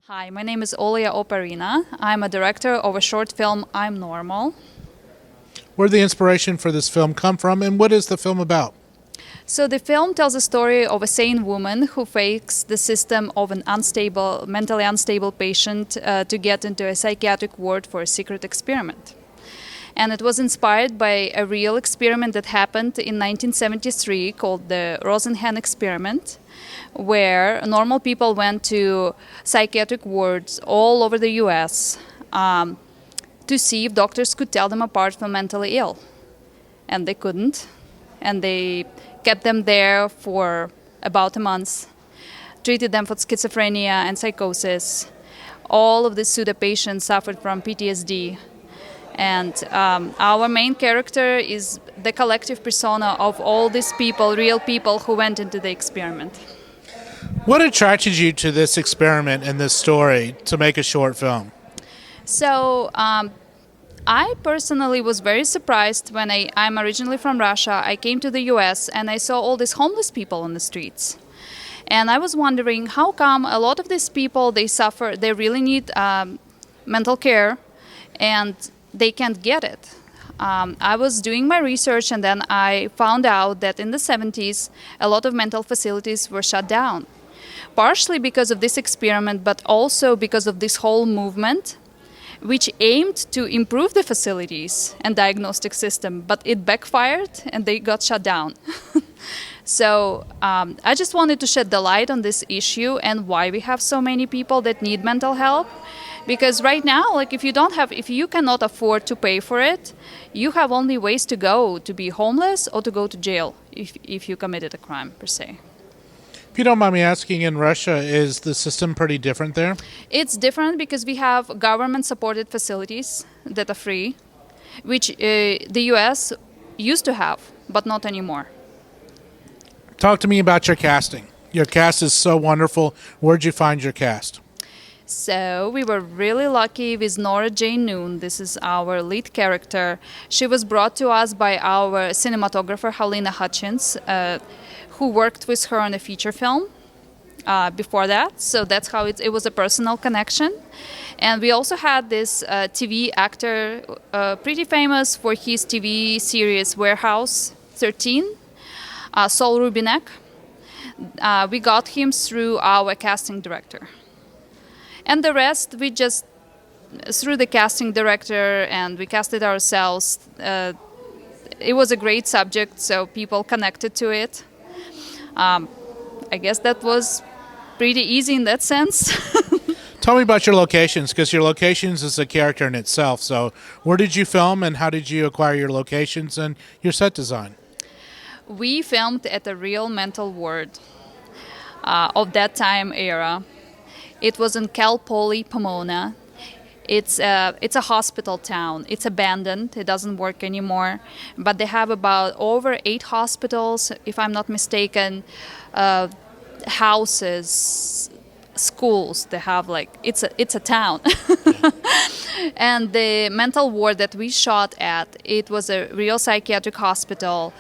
Hi, my name is Olia Oparina. I'm a director of a short film, I'm Normal. Where did the inspiration for this film come from, and what is the film about? So the film tells a story of a sane woman who fakes the system of an mentally unstable patient to get into a psychiatric ward for a secret experiment. And it was inspired by a real experiment that happened in 1973 called the Rosenhan experiment, where normal people went to psychiatric wards all over the US to see if doctors could tell them apart from mentally ill. And they couldn't. And they kept them there for about a month, treated them for schizophrenia and psychosis. All of the pseudo patients suffered from PTSD. And our main character is the collective persona of all these people, real people who went into the experiment. What attracted you to this experiment and this story to make a short film? So I personally was very surprised when I'm originally from Russia. I came to the US and I saw all these homeless people on the streets. And I was wondering how come a lot of these people, they really need mental care, and they can't get it. I was doing my research and then I found out that in the 70s, a lot of mental facilities were shut down. Partially because of this experiment, but also because of this whole movement, which aimed to improve the facilities and diagnostic system, but it backfired and they got shut down. So I just wanted to shed the light on this issue and why we have so many people that need mental help. Because right now, like if you cannot afford to pay for it, you have only ways to go: to be homeless or to go to jail if you committed a crime per se. If you don't mind me asking, in Russia, is the system pretty different there? It's different because we have government-supported facilities that are free, which the U.S. used to have, but not anymore. Talk to me about your casting. Your cast is so wonderful. Where'd you find your cast? So we were really lucky with Nora Jane Noon. This is our lead character. She was brought to us by our cinematographer, Halina Hutchins, who worked with her on a feature film before that. So that's how it was a personal connection. And we also had this TV actor, pretty famous for his TV series Warehouse 13, Saul Rubinek. We got him through our casting director. And the rest, we just, through the casting director, and we casted ourselves. It was a great subject, so people connected to it. I guess that was pretty easy in that sense. Tell me about your locations, because your locations is a character in itself. So where did you film, and how did you acquire your locations and your set design? We filmed at a real mental ward of that time era. It was in Cal Poly, Pomona. It's a hospital town. It's abandoned. It doesn't work anymore. But they have about over 8 hospitals, if I'm not mistaken, houses, schools. They have it's a town. And the mental ward that we shot at, it was a real psychiatric hospital.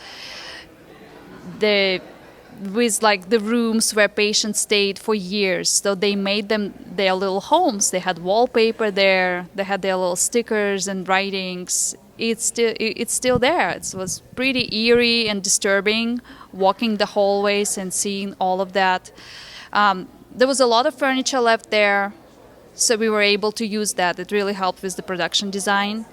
With the rooms where patients stayed for years. So they made them their little homes. They had wallpaper there. They had their little stickers and writings. It's still there. It was pretty eerie and disturbing walking the hallways and seeing all of that. There was a lot of furniture left there, so we were able to use that. It really helped with the production design.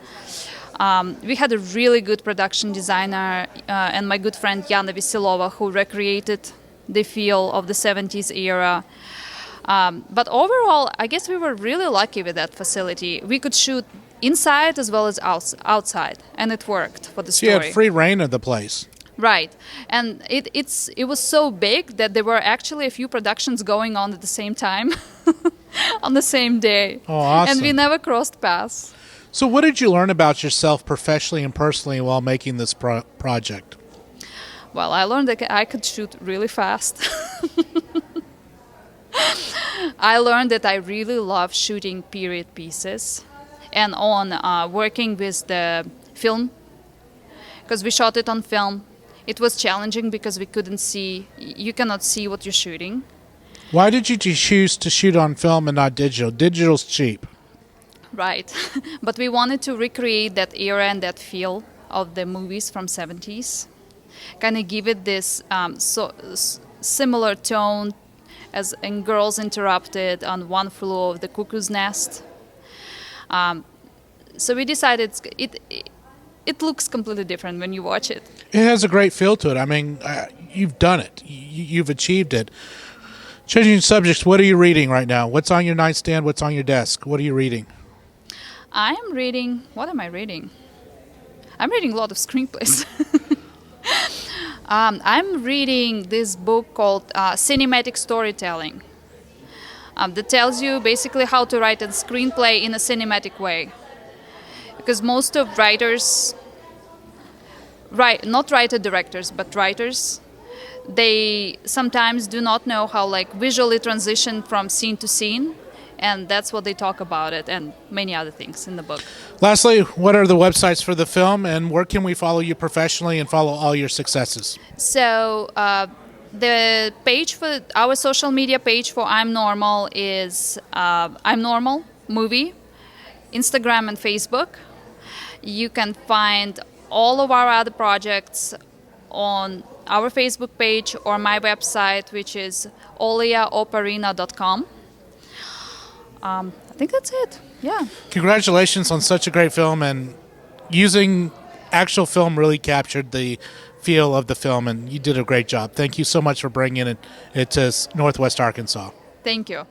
We had a really good production designer and my good friend Yana Veselova, who recreated the feel of the 70s era. But overall, I guess we were really lucky with that facility. We could shoot inside as well as outside, and it worked for the story. So you had free reign of the place. Right. And it was so big that there were actually a few productions going on at the same time on the same day. Oh, awesome. And we never crossed paths. So what did you learn about yourself professionally and personally while making this project? Well, I learned that I could shoot really fast. I learned that I really love shooting period pieces and on working with the film, because we shot it on film. It was challenging because you cannot see what you're shooting. Why did you choose to shoot on film and not digital? Digital's cheap. Right. But we wanted to recreate that era and that feel of the movies from 70s. Kind of give it this similar tone as in Girls Interrupted, on One Flew Over the Cuckoo's Nest. So we decided it looks completely different when you watch it. It has a great feel to it. I mean, you've done it. You've achieved it. Changing subjects, what are you reading right now? What's on your nightstand? What's on your desk? What are you reading? I'm reading, what am I reading? I'm reading a lot of screenplays. I'm reading this book called Cinematic Storytelling that tells you basically how to write a screenplay in a cinematic way. Because most of writers, not writer-directors, but writers, they sometimes do not know how like visually transition from scene to scene. And that's what they talk about it, and many other things in the book. Lastly, what are the websites for the film, and where can we follow you professionally and follow all your successes? So the page for our social media page for I'm Normal is I'm Normal Movie, Instagram and Facebook. You can find all of our other projects on our Facebook page or my website, which is oliaoparina.com. I think that's it. Yeah. Congratulations on such a great film, and using actual film really captured the feel of the film, and you did a great job. Thank you so much for bringing it to Northwest Arkansas. Thank you.